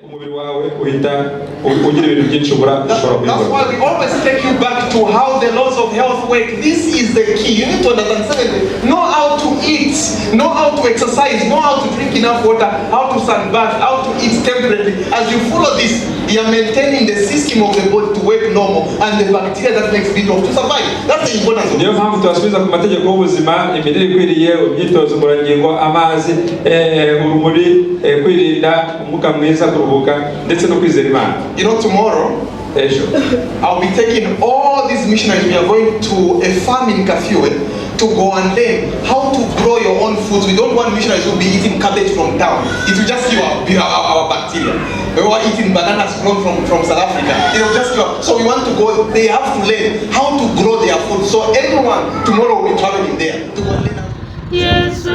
That's why we always take you back to how the laws of health work. This is the key. You need to understand, know how to eat, know how to exercise, know how to drink enough water, how to sunbath, how to eat temperately. As you follow this, you are maintaining the system of the body to work normal and the bacteria that makes it to survive. That's the importance of it. You know, tomorrow I'll be taking all these missionaries. We are going to a farm in Kafue to go and learn how to grow your own foods. We don't want missionaries who will be eating cabbage from town. It will just kill our bacteria. We were eating bananas from South Africa. It will just kill. So we want to go. They have to learn how to grow their food. So everyone tomorrow will be traveling there to go and learn. Yes,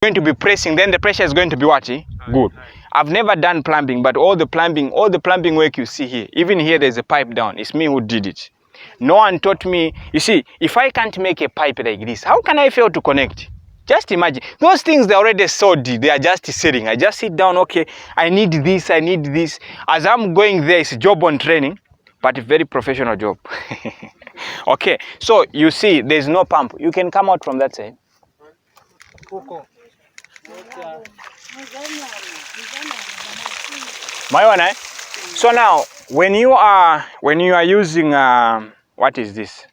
going to be pressing, then the pressure is going to be what? Good. I've never done plumbing, but all the plumbing work you see here, even here there's a pipe down. It's me who did it. No one taught me. You see, if I can't make a pipe like this, how can I fail to connect? Just imagine. Those things, they're already sold. They are just sitting. I just sit down, okay, I need this, I need this. As I'm going there, it's a job on training, but a very professional job. Okay, so you see, there's no pump. You can come out from that side. So now, when you are using what is this?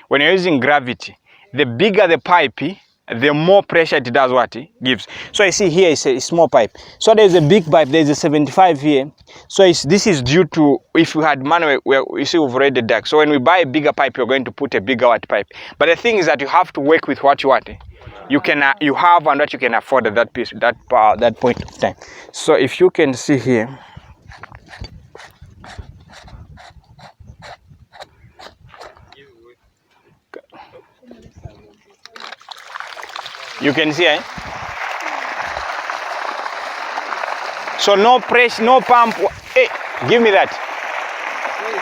When you're using gravity, the bigger the pipe, the more pressure it does what it gives. So I see here is a small pipe. So there's a big pipe. There's a 75 here. So this is due to, if we had manual, you see we've already dug. So when we buy a bigger pipe, you're going to put a bigger watt pipe. But the thing is that you have to work with what you want. You have and what you can afford at that piece, that point of time. So if you can see here, you can see, so no pressure, no pump. Hey, give me that.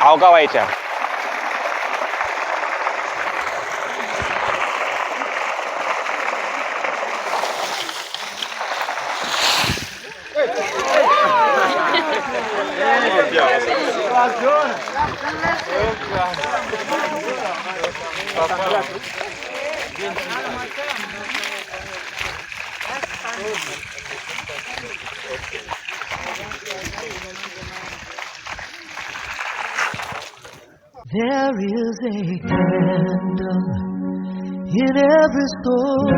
I'll go later. There is a candle in every store,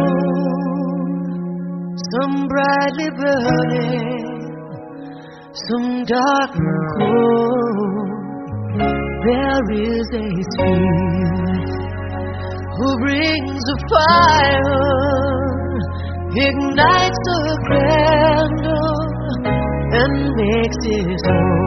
some brightly burning, some dark and cold. There is a spirit who brings a fire, ignites the candle, and makes it home.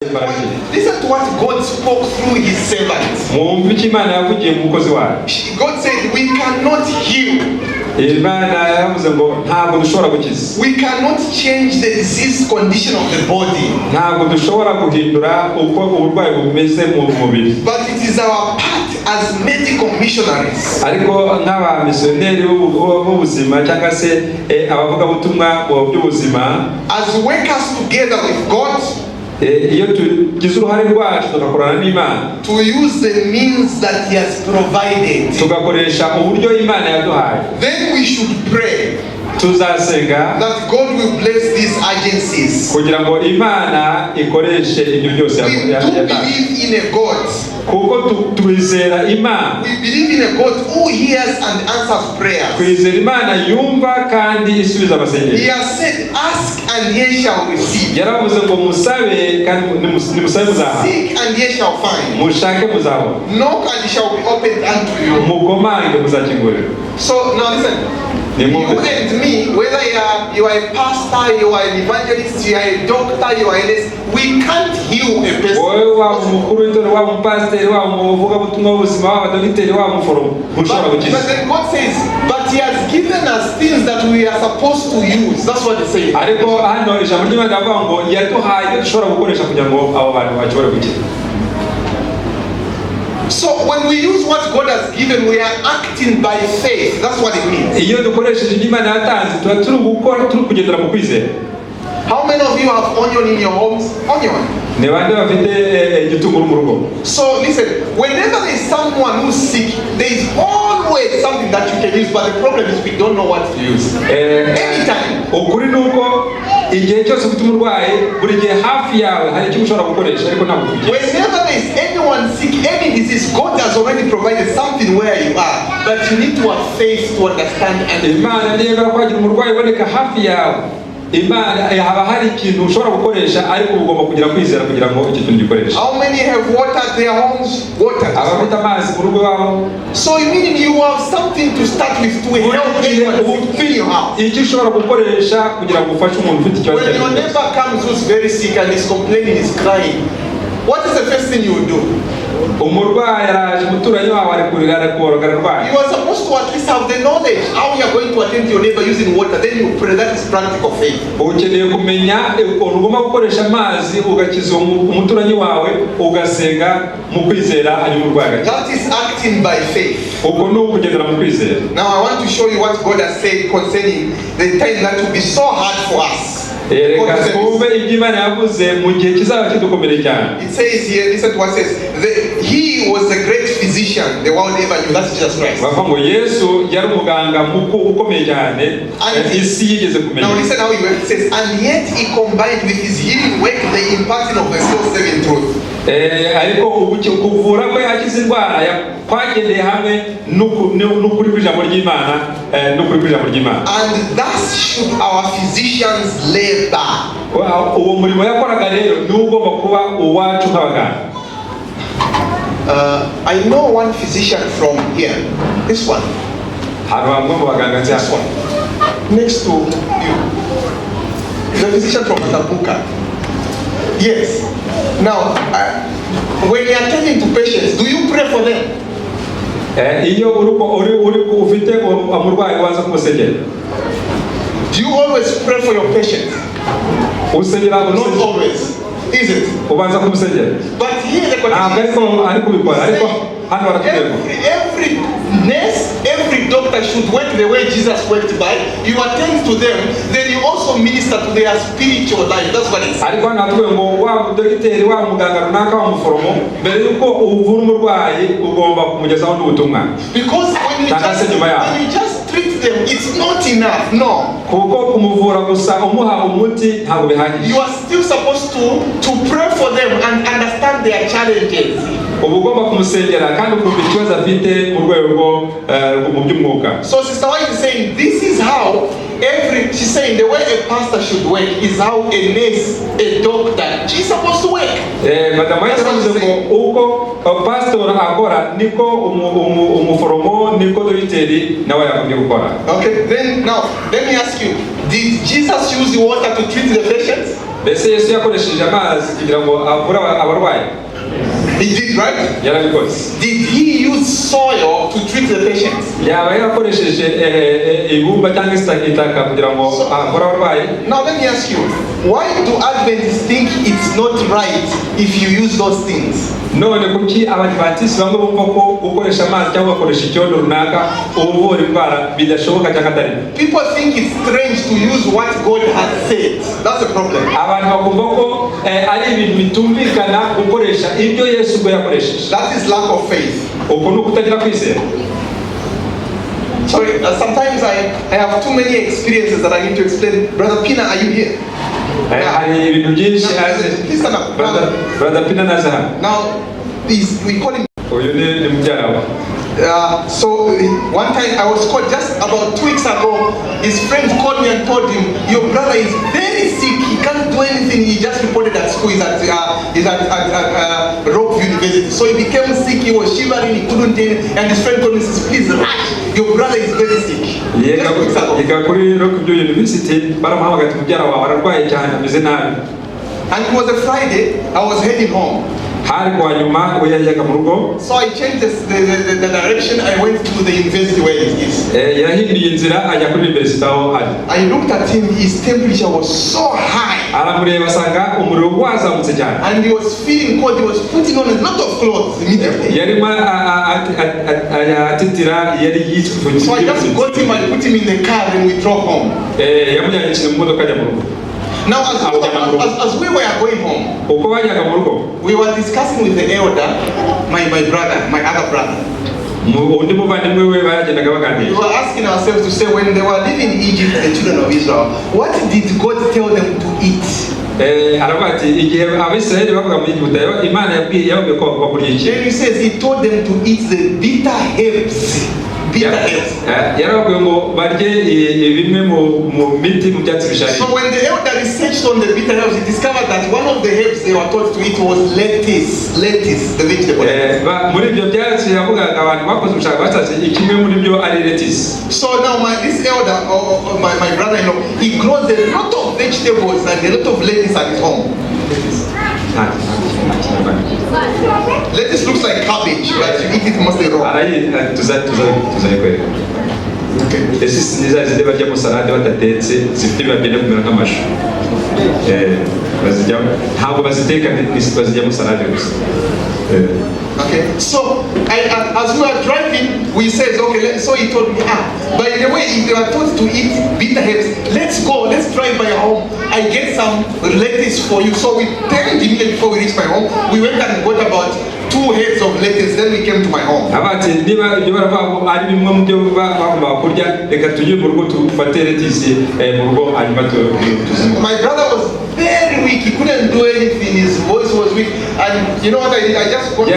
So listen to what God spoke through his servants. God said we cannot heal Imana yavuze ngo ntabwo dushobora gukiza. We cannot change the disease condition of the body. Ntabwo dushobora guhindura uko uburwayi bumeze mu mubiri. But it is our part as medical missionaries. Ariko nk'abamisiyoneri b'ubuzima cyangwa se abavugabutumwa mu by'ubuzima, as workers together with God, iyo tugize uruhare rwacu tugakorana n'Imana, to use the means that He has provided, tugakoresha uburyo Imana yaduhaye, then we should pray tuzasenga that God will bless these agencies. kugira ngo Imana ikoreshe ibyo byose We do believe in a God. kuko twizera Imana. We believe in a God who hears and answers prayers. Twizera Imana yumva kandi isubiza He amasengesho. has said, ask and ye shall receive. Yaravuze ngo musabe kandi nimusabe muzahabwa, Seek and ye shall find. mushake muzabona, Knock and it shall be opened unto you. mukomange muzakingurirwa. So now listen. You and me, whether you are a pastor, you are an evangelist, you are a doctor, you are a nurse, we can't heal a person. Wowe waba umukuru w'itorero, waba umupasiteri, waba umuvugabutumwa w'ubuzima, waba dogiteri, waba umuforomo, ntushobora gukiza. But then God says, but He has given us things that we are supposed to use. That's what He says. Ariko hano ijambo ry'Imana rivuga ngo yaduhaye ibyo dushobora gukoresha kugira ngo abo bantu bashobore gukira. So when we use what God has given, we are acting by faith. That's what it means. Iyo dukoresheje ibyo Imana yatanze tuba turi gukora, turi kugendera mu kwizera. How many of you have onion in your homes? Onion. Ni bande bafite igitunguru mu rugo? So listen, whenever there is someone who's sick, there is always something that you can use, but the problem is we don't know what to use. Anytime. Ukuri nuko igihe cyose ufite umurwayi, buri gihe hafi yawe hari icyo ushobora gukoresha ariko ntabwo ukigira. Whenever there is anyone sick, any disease, God has already provided something where you are, but you need to have faith to understand and Imana niba kwagira umurwayi uboneka hafi yawe, Imana haba hari ikintu ushobora gukoresha ariko ugomba kugira kwizera kugira ngo icyo kintu gikoreshe. How many have watered their homes? Water. Abafite amazi mu rugo iwabo. So meaning you have something to start with to help anyone fill your house. Icyo ushobora gukoresha kugira ngo ufashe umuntu ufite ikibazo When your neighbor comes who's very sick and is complaining, is crying, what is the first thing you will do? Umurwayi araje, umuturanyi wawe ari kurira, aragorora, ararwaye. You are supposed to at least have the knowledge how you are going to attend to your neighbor using water. Then you pray. That is practical faith. Ukeneye kumenya ukuntu ugomba gukoresha amazi ugakiza umuturanyi wawe, ugasenga mu kwizera hanyuma umurwayi agakira. That is acting by faith. Uko ni ukugendera mu kwizera. Now I want to show you what God has said concerning the time that will be so hard for us. Reka twumve ibyo Imana yavuze mu gihe kizaba kidukomereye cyane. It says here, listen to what it says. He was a great physician the world ever knew. That's Jesus Christ. Bavuga ngo Yesu yari umuganga ukomeye cyane isi yigeze kumenya. Now listen how he works. It says, and yet he combined with his healing work the imparting of the soul-saving truth. Ariko kuvura kwe yakize indwara kwagendeye hamwe n'ukuri kw'ijambo ry'Imana, n'ukuri kw'ijambo ry'Imana. And thus should our physicians labor. Uwo murimo yakoraga rero ni ugomba kuba uwacu nk'abaganga. I know one physician from here. This one. Hari bamwe mu baganga nzi This one. Next to you. The physician from Matabuka. Yes. Now, when you are attending to patients, do you pray for them? Iyo uri ufite umurwayi waza kumusengera. Do you always pray for your patients? Usengera Not always. Is it? Ubanza kumusengera. But here the condition ariko bikora ariko hano baratubwira. Every nurse, every doctor should work the way Jesus worked by. You attend to them, then you also minister to their spiritual life. That's what it says. Ariko natwe ngo wa dogiteri wa muganga runaka wa muforomo mbere yuko uvura umurwayi ugomba kumugezaho n'ubutumwa. Because when you just treat them, it's not enough. No. Kuko kumuvura gusa umuha umuti ntabwo bihagije. You are still supposed to pray for them and understand their challenges. Uba ugomba kumusengera kandi ukumva ikibazo afite mu rwego rwo mu by'umwuka. So Sister White is saying this is how she's saying the way a pastor should work is how a nurse, a doctor, she's supposed to work. Madam White yavuze ngo uko pastor akora niko umuforomo niko dogiteri nawe yakwiye gukora. Okay, then now let me ask you, did Jesus use the water to treat the patients? Mbese Yesu yakoresheje amazi kugira ngo avure abarwayi? He did, right? yarabikoze. Did he use soil to treat the patients? Yaba yarakoresheje ibumba cyangwa itaka kugira ngo akore abarwayi. Now let me ask you, why do Adventists think it's not right if you use those things? None kuki abadivantisi bamwe bumva ko gukoresha amazi cyangwa gukoresha icyondo runaka ubuvura indwara bidashoboka cyangwa atari? People think it's strange to use what God has said. That's the problem. Abantu bakumva ko ari ibintu bitumvikana gukoresha ibyo Yesu ubwo yakoresheje. That is lack of faith. Uko ni ukutagira kwizera. Sorry, sometimes I have too many experiences that I need to explain. Brother Pina, are you here? Hari ibintu byinshi Please stand up. Brother Pina naza hano. Now, we call him. Uyu ni mubyara we. So one time I was called just about 2 weeks ago. His friends called me and told him, your brother is very sick. He can't do anything. He just reported at school. He's at Rock University. So he became sick. He was shivering. He couldn't do it. And his friend called me and says, please rush. Your brother is very sick. Just 2 weeks ago. Yiga kuri Rock University baramuhamagaye umbyara wawe ararwaye cyane ameze nabi. And it was a Friday. I was heading home. Hari kwa nyuma we yajyaga mu rugo. So I changed the direction. I went to the university where he is. Yahinduye inzira ajya kuri university aho ari. I looked at him. His temperature was so high. Aramureba asanga umuriro wazamutse cyane. And he was feeling cold. He was putting on a lot of clothes immediately. Yarimo atitira yari yitwa. So I just got him and put him in the car and we drove home. Yamujyanye mu modoka ajya mu rugo. Now as we were going home, uko bajyaga mu rugo, we were discussing with the elder, my brother, my other brother. Undi muvandimwe we bagendaga baganira. We were asking ourselves to say, when they were living in Egypt, the children of Israel, what did God tell them to eat? Aravuga ati igihe Abisirayeli bavuga mu Egiputa Imana yabwiye ko bakurya iki. Then he says he told them to eat the bitter herbs. Yarababwiye ngo barye bimwe mu miti mu byatsi bisharira. So when the elder researched on the bitter herbs, he discovered that one of the herbs they were told to eat was lettuce, the vegetable. Muri ibyo byatsi yavugaga abantu bakoze ubushakashatsi ikimwe muri byo ari lettuce. So now this elder, my brother-in-law, he grows a lot of vegetables and a lot of lettuce at his home. Lettuce looks like cabbage, but you eat it mostly raw. Okay. Esi niza zide barya mu salade batatetse zifite ibagenda kumera nk'amashu. Bazijyamo ntabwo baziteka bazijya mu salade gusa. Okay, so as we were driving, we said, okay, so he told me, by the way, if they were told to eat bitter herbs, let's drive by your home. I get some lettuce for you. So we turned immediately before we reached my home. We went and got about 2 heads of lettuce, then we came to my home. Abati niba ibyo baravuga ari bimwe mu byo bagomba kurya reka tujye mu rugo tufate lettuce mu rugo hanyuma tuzimwe. My brother was very weak. He couldn't do anything. His voice was weak. And you know what I did? I just got... So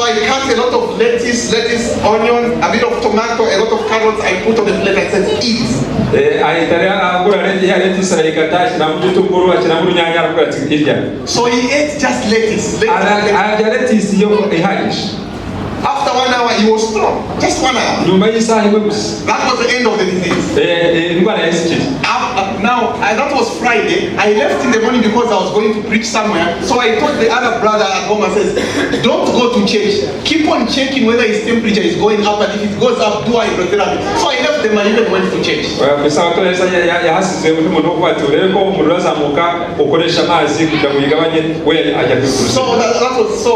I cut a lot of lettuce, onion, a bit of tomato, a lot of carrots. I put on the plate and said, eat. So he ate just lettuce. After 1 hour, he was strong. Just 1 hour. That was the end of the disease. Now, that was Friday. I left in the morning because I was going to preach somewhere. So I told the other brother at home, I said, don't go to church. Keep on checking whether his temperature is going up, and if it goes up, do hydrotherapy. So I left them and even went to church. So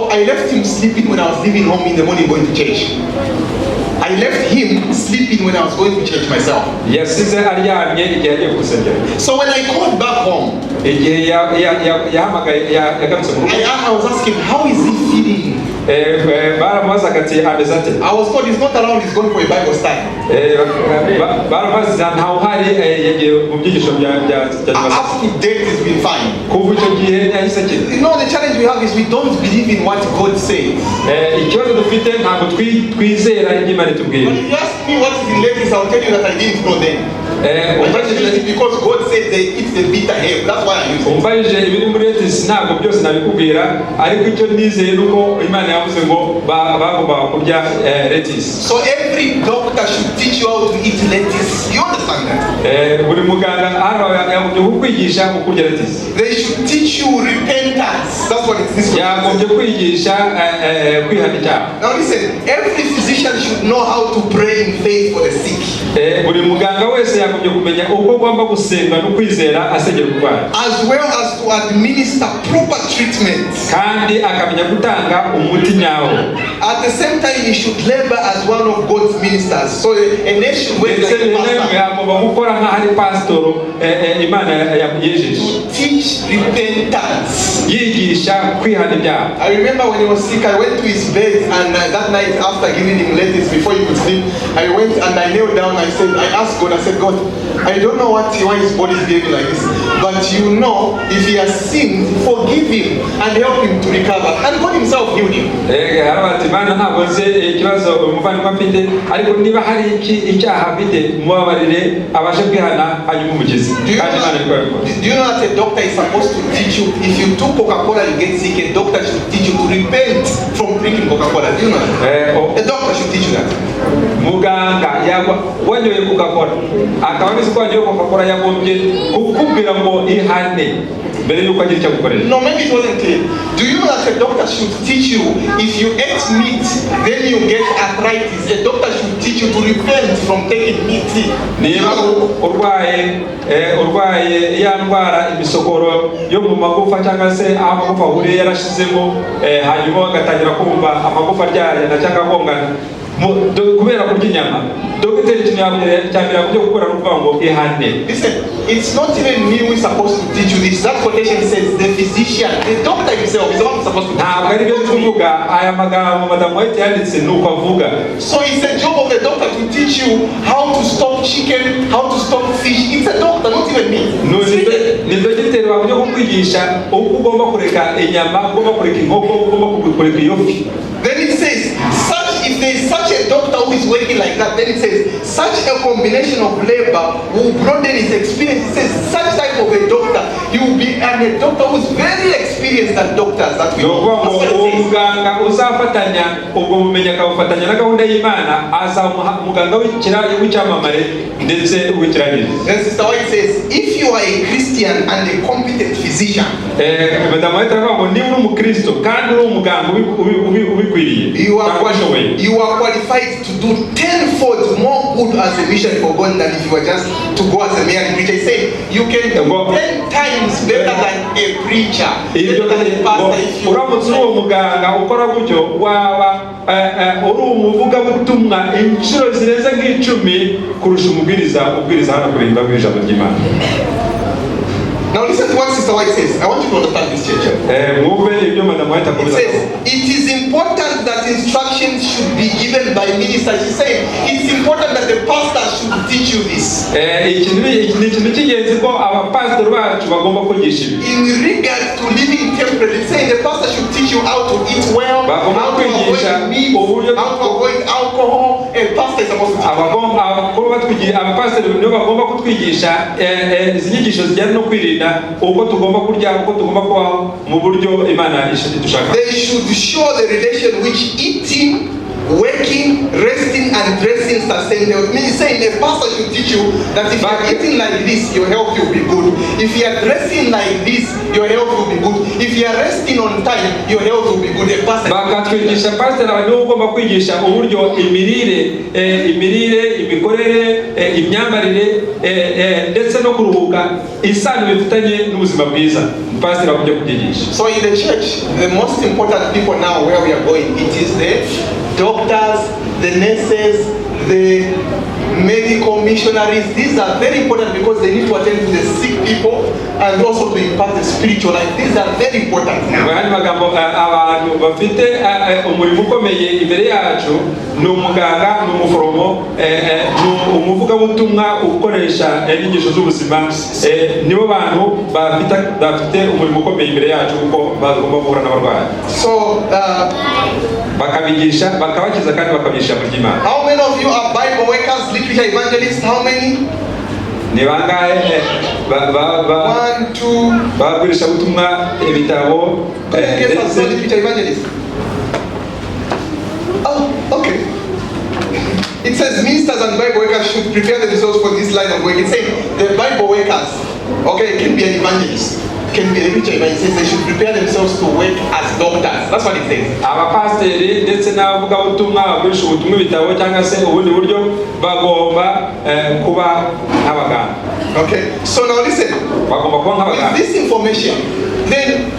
I left him sleeping when I was leaving home in the morning going to church. I left him sleeping when I was going to church myself. So when I called back home, I was asking, how is he feeling? I was told he's not around, he's going for a Bible study. Up to date, he's been fine. You know, the challenge we have is we don't believe in what God says. But if you ask me what is in lettuce, I'll tell you that I didn't know then. Because God said it's the bitter herb. That's why I use it. umbayije ibiri muri lettuce ntabwo byose nabikubwira, ariko icyo nizeye nuko Imana yavuze ngo bagomba kurya lettuce. So every doctor should teach you how to eat lettuce. You understand that? Buri muganga yagombye kukwigisha ukurya lettuce. They should teach you repentance. That's what it is. Yagombye kwigisha kwihana icyaha. Now listen, every physician should know how to pray in faith for the sick. Buri muganga wese yagombye kumenya uko agomba gusenga no kwizera asengera umurwayi, As well as to administer proper treatment. kandi akamenya gutanga umuti nyawo. At the same time, he should labor as one of God's ministers. So a nation where ndetse like a pastor, agomba gukora nk'ahari pasitoro Imana yajeje, to teach repentance. yigisha kwihana ibyaha. I remember when he was sick, I went to his bed, and that night after giving him lettuce before he could sleep, I went and I knelt down. I asked God, I said, God, I don't know why his body is behaving like this, but you know, if he has sinned, forgive him and help him to recover. And God himself healed him. Harabati Imana ntabwo nzi ikibazo umuvandimwe afite, ariko niba hari icyaha afite mubabarire abashe kwihana hanyuma umukize. Do you know that a doctor is supposed to teach you, if you took Coca-Cola you get sick, a doctor should teach you to repent from drinking Coca-Cola. Do you know that? A doctor should teach you that. Muganga wanyoye Coca-Cola akaba abizi ko wanyoye Coca-Cola yagombye kukubwira ngo ihane mbere yuko agira icyo gukorera. No, maybe it wasn't clear. Do you know that a doctor should teach you, if you ate meat then you get arthritis, a doctor should teach you to repent from taking meat. Niba urwaye ya ndwara imisokoro yo mu magufa cyangwa se aho amagufa ahuriye yarashizemo, hanyuma agatangira kumva amagufa aryarya cyangwa agongana kubera kurya inyama, dogiteri cyambere akujya gukora no kuvuga ngo ihane. Listen, it's not even me who is supposed to teach you this. That quotation says the physician, the doctor himself is the one who's supposed to teach you. Ntabwo ari byo tuvuga, aya magambo Madamu White yanditse nuko avuga. So it's the job of the doctor to teach you how to stop chicken, how to stop fish. It's a doctor, not even me. Ni dogiteri wakujya kukwigisha uko ugomba kureka inyama, ugomba kureka inkoko, ugomba kureka iyo fi. Then it says, if there is such a doctor who is working like that, then it says, such a combination of labor will broaden his experience. It says, such type of a doctor, he will be a doctor who is very experienced than doctors that we know. Muganga uzafatanya ubwo bumenyi akabufatanya na gahunda y'Imana, azaba muganga w'icyamamare ndetse w'ikirangirire. Then Sister White says, if you are a Christian and a competent physician, Madamu White aravuga ngo niba uri umukristo kandi uri umuganga ubikwiriye, you are qualified to do 10-fold more good as a mission for God than if you were just to go as a mere preacher. He said you can do 10 times better than a preacher, better than a pastor. Uramutse uri umuganga ukora gutyo, waba uri umuvugabutumwa inshuro zirenze nk'icumi kurusha umubwiriza hano kuri ijambo ry'Imana. Now listen to what Sister White says. I want you to understand this, church. It says, it is important that instructions should be given by ministers. She's saying, it's important that the pastor should teach you this. In regard to living temperate, it's saying the pastor should teach you how to eat well, how to avoid meat, how to avoid alcohol. A pastor is supposed to teach you. They should show the relation which eating, working, resting, and dressing sustain health. Meaning saying the pastor should teach you that if you are eating like this, your health will be good. If you are dressing like this, your health will be good. If you are resting on time, your health will be good. A pastor. Bakatwigisha pastor abantu ugomba kwigisha uburyo imirire, imikorere, imyambarire ndetse no kuruhuka isano bifitanye n'ubuzima bwiza. Pastor akujya kubigisha. So in the church, the most important people now where we are going, it is the doctors, the nurses, the medical missionaries. These are very important because they need to attend to the sick people and also to impart the spiritual life. These are very important now. Abantu bafite umurimo ukomeye imbere yacu ni umuganga, ni umuforomo, ni umuvugabutumwa ukoresha inyigisho z'ubuzima. Nibo bantu bafite umurimo ukomeye imbere yacu kuko bagomba guhura n'abarwayi. So bakabigisha, bakabakiza kandi bakabigisha mu ry'Imana. How many of you are Bible workers, literature evangelists? How many? ni bangahe One, two. bagurisha ubutumwa ibitabo Could you guess us the Peter Evangelist? Oh, okay. It says ministers and Bible workers should prepare themselves for this line of work. It's saying the Bible workers, okay, it can be an evangelist, can be a preacher, but it says they should prepare themselves to work as doctors. That's what it says. abapasiteri ndetse n'abavuga ubutumwa bagurisha ubutumwa ibitabo cyangwa se ubundi buryo bagomba kuba nk'abaganga. Okay, so now listen. Bagomba kuba With nk'abaganga. this information, then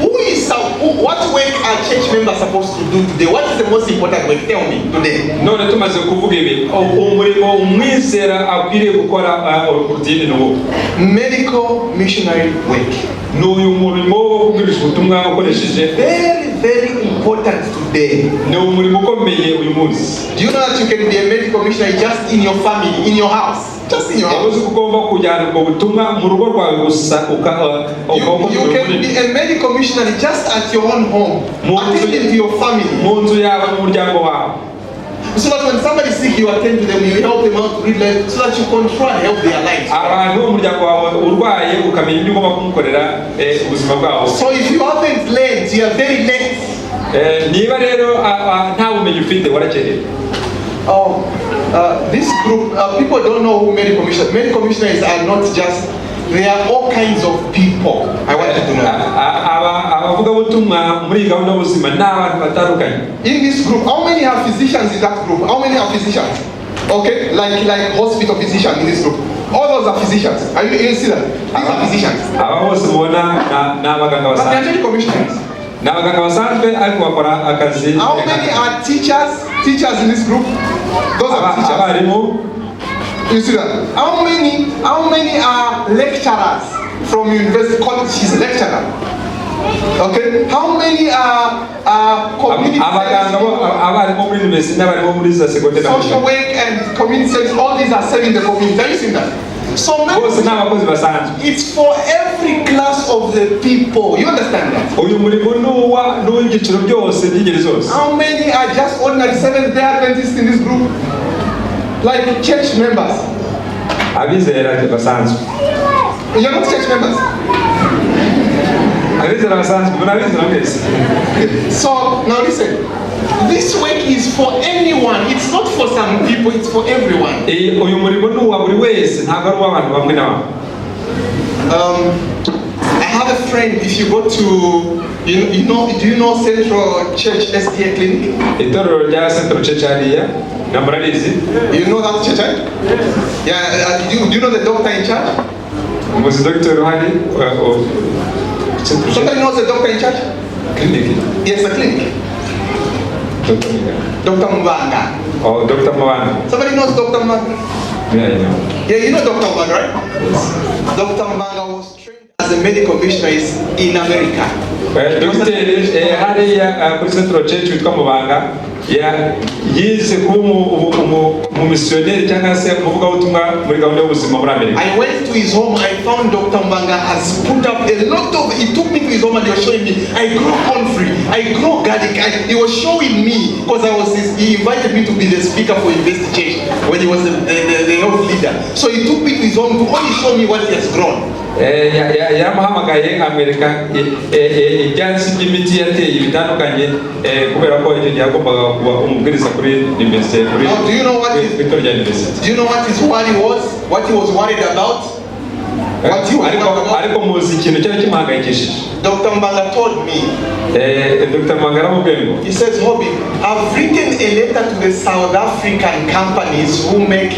what work are church members supposed to do today? What is the most important work? Tell me today. None tumaze kuvuga ibi umurimo umwizera akwiriye gukora urutini n'ubu Medical missionary work. ni uyu murimo wo kugurisha ubutumwa ukoresheje Very important today. ni umurimo ukomeye uyu munsi. Do you know that you can be a medical missionary just in your family, in your house? Just in your house. Yavuze ko ugomba kujyana ubwo butumwa mu rugo rwawe gusa You can be a medical missionary just at your own home, attending to your family. mu nzu yawe n'umuryango wawe. So that when somebody is sick, you attend to them, you help them out to read life, so that you control and help their lives. Abantu umuryango wawe urwaye ukamenya ibyo ugomba kumukorera ubuzima bwabo. So if you haven't learned, you are very late. Niba rero nta bumenyi ufite warakeneye. This group, people don't know who medical missionaries. Medical missionaries are not just, there are all kinds of people. I want you to know. Abavugabutumwa muri gahunda y'ubuzima ni abantu batandukanye. In this group, how many are physicians in that group? How many are physicians? Okay, like hospital physicians in this group. All those are physicians. Are you see that? These are physicians. Aba bose mubona ni abaganga But they are basanzwe. medical missionaries. Ni abaganga basanzwe ariko bakora akazi. How many are teachers? Teachers in this group? Those are teachers. Abarimu. You see that? How many are lecturers from university college? She's a lecturer. Okay. How many are community Abaganga abarimu muri university n'abarimu muri za secondaire. social work and community service? All these are serving the community. Have you seen that? So Bose ni abakozi basanzwe. it's for every class of the people. You understand that? Uyu murimo n'uw'igiciro byose by'ingeri zose. How many are just ordinary Seventh-day Adventists in this group? Like church members. Abizera basanzwe. You're not church members. Abizera basanzwe murabizera mwese. So now listen. This work is for anyone. It's not for some people. It's for everyone. Uyu murimo ni uwa buri wese ntabwo ari uw'abantu bamwe na bamwe. I have a friend. If you go to, do you know Central Church SDA Clinic? Itorero rya Central Church hariya na murarizi. You know that church? Yeah. Do you know the doctor in charge? Umuzi Dr. Ruhani Somebody knows the doctor in charge? Clinic. Yes, the clinic. Dr. Mbanga. Oh, Dr. Mbanga. Somebody knows Dr. Mbanga? Yeah, I know. Yeah, you know Dr. Mbanga, right? Yes. Dr. Mbanga was trained as a medical missionary in America. Dr. hariya kuri Central Church witwa Mubanga yize kuba umumisiyoneri cyangwa se umuvugabutumwa muri gahunda y'ubuzima muri Amerika. I went to his home. I found Dr. Mbanga has put up a lot of. He took me to his home and he was showing me. I grow corn free. I grow garlic. He was showing me because he invited me to be the speaker for University Church when he was the health leader. So he took me to his home to only show me what he has grown. Yamuhamagaye Amerika ibyatsi by'imiti yateye bitandukanye kubera ko yagombaga kuba umubwiriza kuri university kuri. Now, do you know what his worry was? What he was worried about? What he was worried about? Ariko muzi ikintu cyari kimuhangayikishije. Dr. Mbanga told me. Dr. Mbanga aramubwiye ngo. He says, Hobby, I've written a letter to the South African companies who make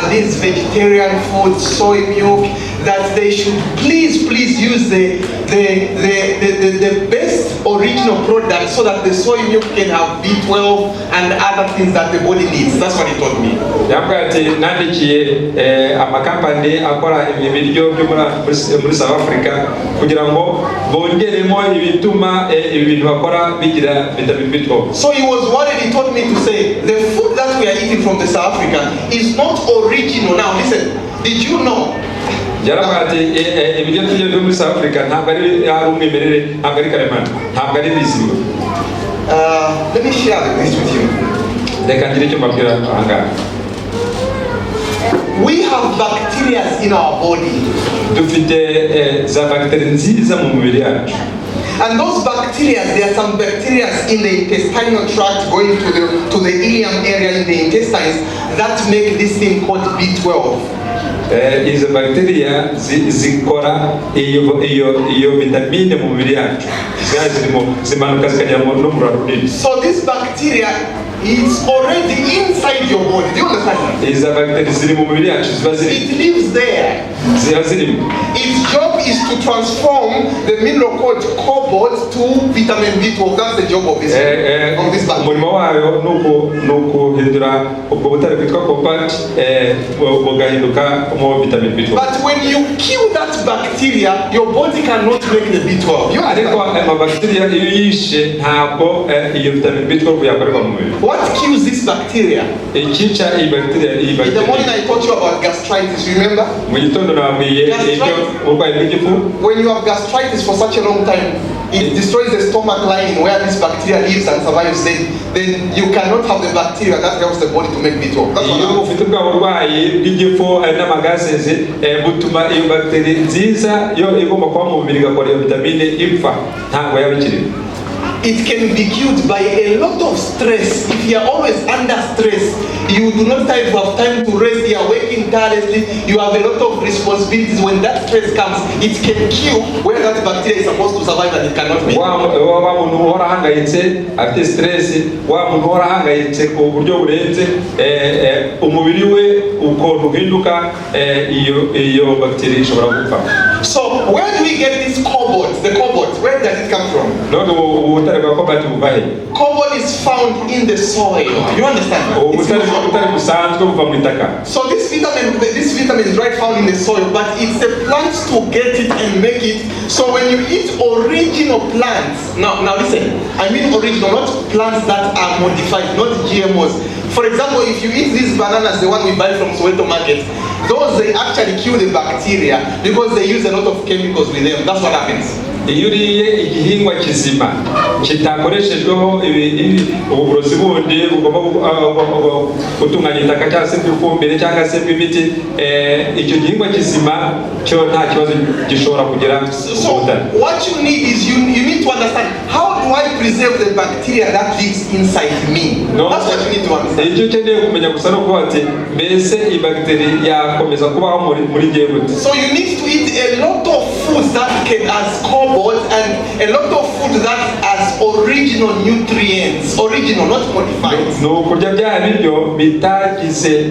these vegetarian foods, soy milk, that they should please use the best original product so that the soy milk can have B12 and other things that the body needs. That's what he told me. Yambwiye ati nandikiye amakampani akora ibiryo byo muri South Africa kugira ngo bongeremo ibituma ibi bintu bakora bigira vitamin B12. So he was worried. He told me to say the food that we are eating from the South Africa is not original. Now listen, did you know? Yaravuga ati ibiryo turya byo muri South Africa ntabwo ari umwimerere, ntabwo ari karemano, ntabwo ari bizima. Let me share this with you. Reka ngire icyo mbabwira aha ngaha. We have bacteria in our body. Dufite za bakteri nziza mu mubiri yacu. And those bacteria, there are some bacteria in the intestinal tract going to the ileum area in the intestines that make this thing called B12. Izo bacteria zikora iyo vitamine mu mubiri yacu. Zimanuka zikajya no mu runini. So this bacteria is already inside your body. Do you understand? Izo bacteria ziri mu mubiri yacu ziba ziri. It lives there. Ziba ziri. Its job is to transform the mineral called cobalt to vitamin B12. That's the job of this bacteria. Umurimo wayo nuko hindura ubwo butare kwitwa cobalt bugahinduka mu vitamin B12. But when you kill that bacteria, your body cannot make the B12. You ariko amabacteria iyo yishe ntabwo iyo vitamin B12 yakorerwa mu mubiri. What kills this bacteria? Ikica iyi bacteria. In the morning I taught you about gastritis, remember? Mu gitondo nabwiye ibyo urwaye bw'igifu. When you have gastritis for such a long time, it destroys the stomach lining where this bacteria lives and survives. Then you cannot have the bacteria that helps the body to make B12. That's what iyo ufite ubwa burwayi bw'igifu n'amagaseze butuma iyo bacteria nziza yo igomba kuba mu mubiri igakora iyo vitamine ipfa ntabwo yabikiri. It can be killed by a lot of stress. If you are always under stress, you do not have time to rest, you are working tirelessly, you have a lot of responsibilities. When that stress comes, it can kill where that bacteria is supposed to survive and it cannot make. Wa muntu uhora ahangayitse afite stress, wa muntu uhora ahangayitse ku buryo burenze umubiri we uko uhinduka iyo bacteria ishobora gupfa. So where do we get this cobalt? The cobalt, where does it come from? Cobalt is found in the soil. You understand? So this vitamin is right found in the soil, but it's the plants to get it and make it. So when you eat original plants, now listen, I mean original, not plants that are modified, not GMOs. For example, if you eat these bananas, the one we buy from Soweto market, those they actually kill the bacteria because they use a lot of chemicals with them. That's what happens. Iyo uriye igihingwa kizima kitakoreshejweho uburozi bundi bugomba gutunganya itaka cyangwa se ifumbire cyangwa se imiti, icyo gihingwa kizima cyo nta kibazo gishobora kugira. So what you need is you need to understand, how do I preserve the bacteria that lives inside me? No. That's what you need to understand. Icyo ukeneye kumenya gusa no kuba ati mbese iyi bacteria yakomeza kubaho muri gihe gute. So you need to eat a lot of foods that can as cobalt and a lot of food that has original nutrients, original, not modified. No kurya bya biryo bitagize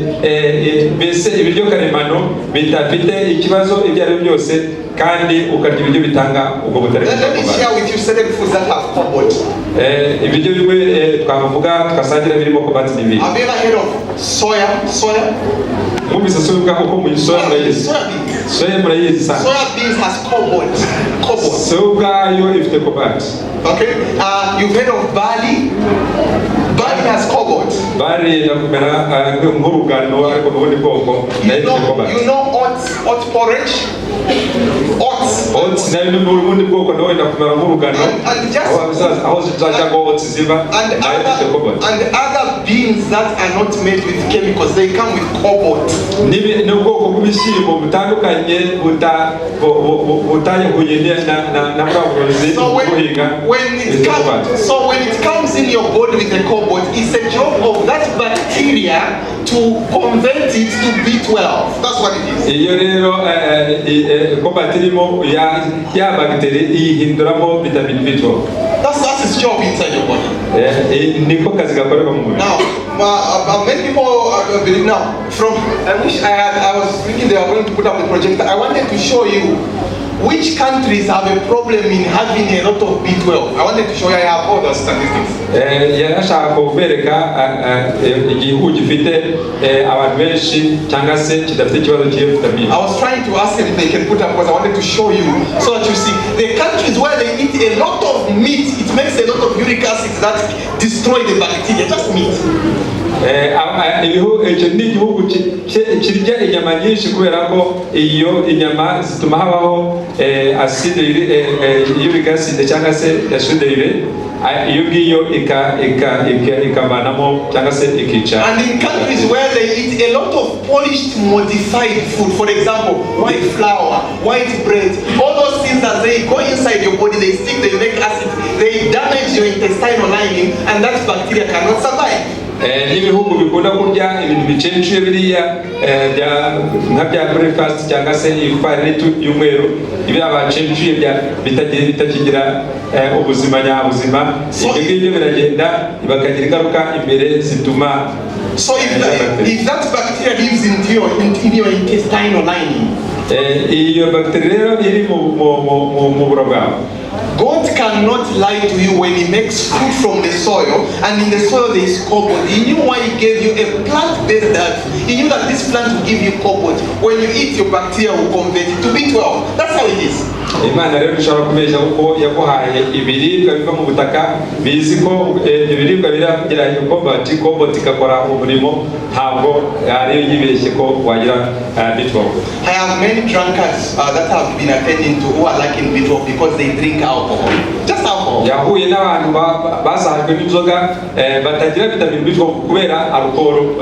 mbese ibiryo karemano bitafite ikibazo ibyo ari byose kandi ukarya ibiryo bitanga ubwo butare. Let me share with you certain foods that have cobalt. Ibiryo bimwe twavuga tukasangira birimo cobalt n'ibindi. Have you ever heard of soya? Mubisa soya uko mu soya murayizi. Soya murayizi sana. Soya beans has cobalt. Soya yo ifite cobalt. Okay. You've heard of barley? Barley has cobalt. Barley nakumera nk'urugano ariko n'ubundi bwoko na ifite cobalt. You know oat porridge? Oats nayo n'ubundi bwoko nawe nakumera nk'urugano. And just aho zitajaga oats ziva nayo ifite cobalt. And other beans that are not made with chemicals, they come with cobalt. Ni ubwoko bw'ibishyimbo butandukanye butayihuye na burozi buhinga. So when it comes in your body with the cobalt, it's the job of that bacteria to convert it to B12. That's what it is. Iyo rero cobalt irimo ya bacteria ihinduramo vitamin B12. That's its job inside your body. Niko kazi gakorerwa mu mubiri. Now, many people believe now. I was thinking they were going to put up the projector. I wanted to show you which countries have a problem in having a lot of B12. I wanted to show you. I have all those statistics. Yarashaka kubereka igihugu gifite abantu benshi cyangwa se kidafite ikibazo cy'iyo vitamine. I was trying to ask them if they can put up because I wanted to show you so that you see the countries where they eat a lot of meat. It makes a lot of uric acid that destroy the bacteria. Just meat. icyo ni igihugu kirya inyama nyinshi kubera ko iyo inyama zituma habaho acide uric acid cyangwa se acide iyo ngiyo ikavanamo cyangwa se ikica. And in countries where they eat a lot of polished modified food, for example white flour, white bread, all those things that they go inside your body, they stick, they make acid, they damage your intestinal lining, and that bacteria cannot survive. N'ibihugu bikunda kurya ibintu bicencuye biriya nka bya breakfast cyangwa se ifarini y'umweru ibya bacencuye bitakigira ubuzima nyabuzima, ibyo ngibyo biragenda bakagira ingaruka imbere zituma. So if that bacteria lives in your intestinal lining, iyo bacteria rero iri mu buro bwawe, God cannot lie to you when He makes food from the soil, and in the soil there is cobalt. He knew why He gave you a plant-based diet. He knew that this plant will give you cobalt. When you eat, your bacteria will convert it to B12. That's how it is. Imana rero ishobora kubeshya kuko yaguhaye ibiribwa biva mu butaka bizi ko ibiribwa biragira cobalt igakora umurimo, ntabwo ariyo yibeshye ko wagira B12. I have many drunkards that have been attending to who are lacking B12 because they drink alcohol. Just alcohol. Yahuye n'abantu basahajwe n'inzoga batagira vitamin B12 kubera alcohol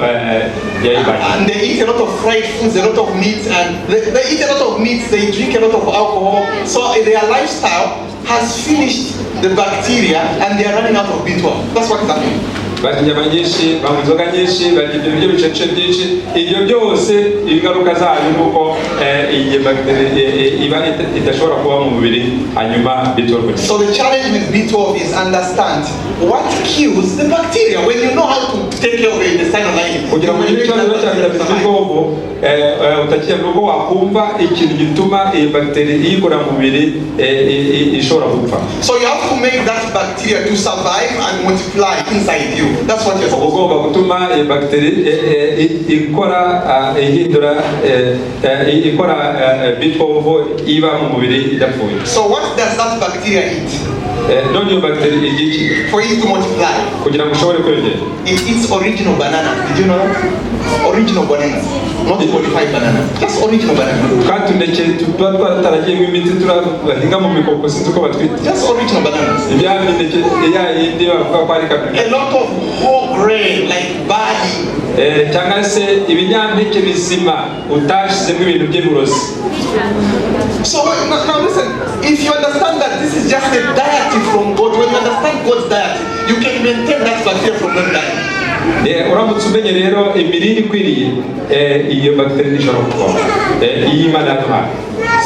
yayibaye. And they eat a lot of fried foods, a lot of meat, and they eat a lot of meat, they drink a lot of alcohol. So their lifestyle has finished the bacteria and they are running out of B12. That's what is happening. Barya inyama nyinshi, banywa inzoga nyinshi, barya ibyo biryo bicece byinshi, ibyo byose ingaruka zayo nuko iyi bacteria iba idashobora kuba mu mubiri hanyuma B12. So the challenge with B12 is understand what kills the bacteria. When you know how to take care of your intestinal lining, kugira ngo icyo cyane B12 utakiye nuko wakumva ikintu gituma iyi bacteria ikora mu mubiri ishobora gupfa. So you have to make that bacteria to survive and multiply inside you. That's what you're supposed to do. Ugomba gutuma iyi bacteria ikora ihindura ikora B12 iba mu mubiri idapfuye. So what does that bacteria eat? None iyo bacteria igiki For it to multiply, kugira ngo ushobore kwegera, it eats original banana. Did you know that? Original bananas, not modified bananas. Just original bananas. kandi ndeke tuba twataragiyemo imiti turahinga mu mikoko sinzi uko batwita. Just original bananas. Ibya ndeke yindi bavuga ko ari kabiri. A lot of whole grain like barley. Cyangwa se ibinyampeke bizima utashizemo ibintu by'uburozi. So now listen, if you understand that this is just a diet from God, when you understand God's diet, you can maintain that bacteria from not dying. Uramutse umenye rero imirire ikwiriye iyo bacteria ishobora gukora iyi Imana yaduhaye.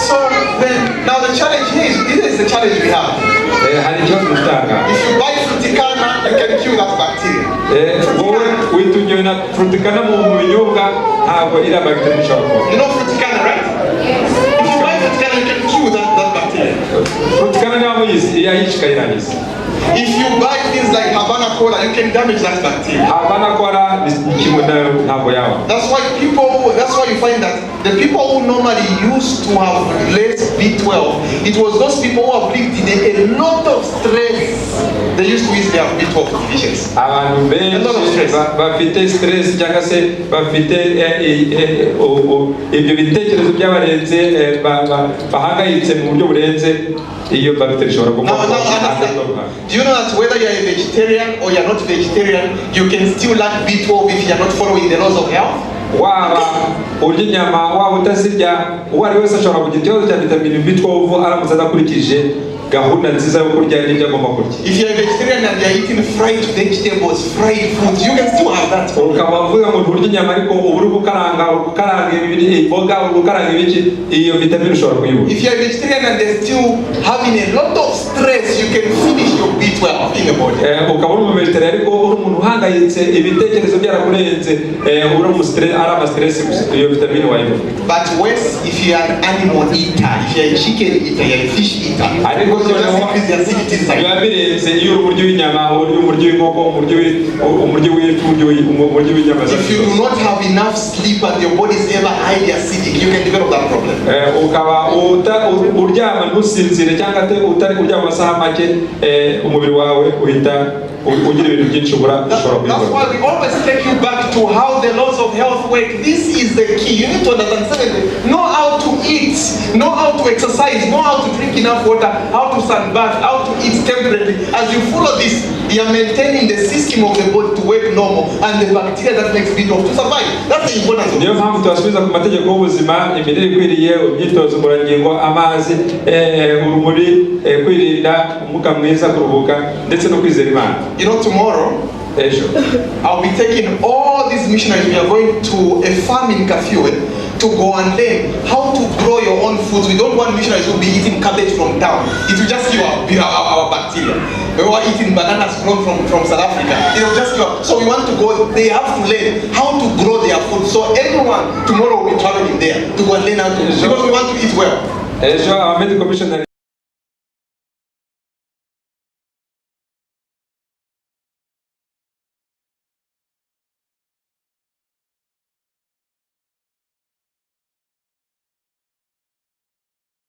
So then now the challenge here is, this is the challenge we have. Hari ikibazo dutanga. If you buy Fruticana, you can kill that bacteria. Wowe witungiwe na Fruticana mu binyobwa ntabwo iriya bacteria ishobora gukora. You know Fruticana, right? If you buy Fruticana, you can kill that bacteria. Fruticana ntabwo yizi yayishika irangiza. If you buy things like Havana Cola, you can damage that bacteria. Havana Cola kimwe nayo ntabwo yawa. That's why you find that the people who normally used to have less B12, it was those people who have lived in a lot of stress. They used to use their B12 deficiency. Abantu benshi bafite stress cyangwa se bafite ibyo bitekerezo by'abarenze bahangayitse mu buryo burenze iyo bacteria ishobora gukora. Do you know that whether you are a vegetarian or you are not vegetarian, you can still lack B12 if you are not following the laws of health? Waba urya inyama waba utazirya uwo ari wese ashobora kugira ikibazo cya vitamini B12 aramutse adakurikije gahunda nziza yo kurya n'ibyo agomba kurya. If you are a vegetarian and you are eating fried vegetables, fried foods, you can still have that. Ukaba uvuga ngo nturya inyama ariko uri gukaranga imboga uri gukaranga ibiki, iyo vitamini ushobora kuyibura. If you are a vegetarian and they're still having a lot of stress, you can finish your B12 in the body. Ukaba uri umuvegetarian ariko uri umuntu uhangayitse ibitekerezo byarakurenze uri mu stress ari ama stress iyo vitamini wayibura. But worse if you are an animal eater, if you are a chicken eater, you are a fish eater. Ariko Because you just increase the acidity inside. biba birenze iyo umuryo w'inyama, umuryo w'inkoko, umuryo w'ifu, umuryo w'inyama. If you do not have enough sleep and your body is ever highly acidic, you can develop that problem. Ukaba uryama ntusinzire cyangwa utari kuryama amasaha make, umubiri wawe uhita ugira ibintu byinshi ubura. That's why we always take you back to how the laws of health work. This is the key. You need to understand. Secondly, know how to eat, know how to exercise, know how to drink enough water, how to sunbath, how to eat temperately. As you follow this, you are maintaining the system of the body to work normal and the bacteria that makes it off to survive. That's the importance of it. Niyo mpamvu tubasubiza ku mategeko y'ubuzima, imirire ikwiriye, imyitozo ngororangingo, amazi, urumuri, kwirinda umwuka mwiza, kuruhuka ndetse no kwizera Imana. You know, tomorrow I'll be taking all these missionaries. We are going to a farm in Kafue to go and learn how to grow your own foods. We don't want missionaries who will be eating cabbage from town. It will just kill our bacteria. We were eating bananas grown from South Africa. It will just kill. So we want to go. They have to learn how to grow their food. So everyone tomorrow will be traveling there to go and learn how to, because we want to eat well. Our medical missionary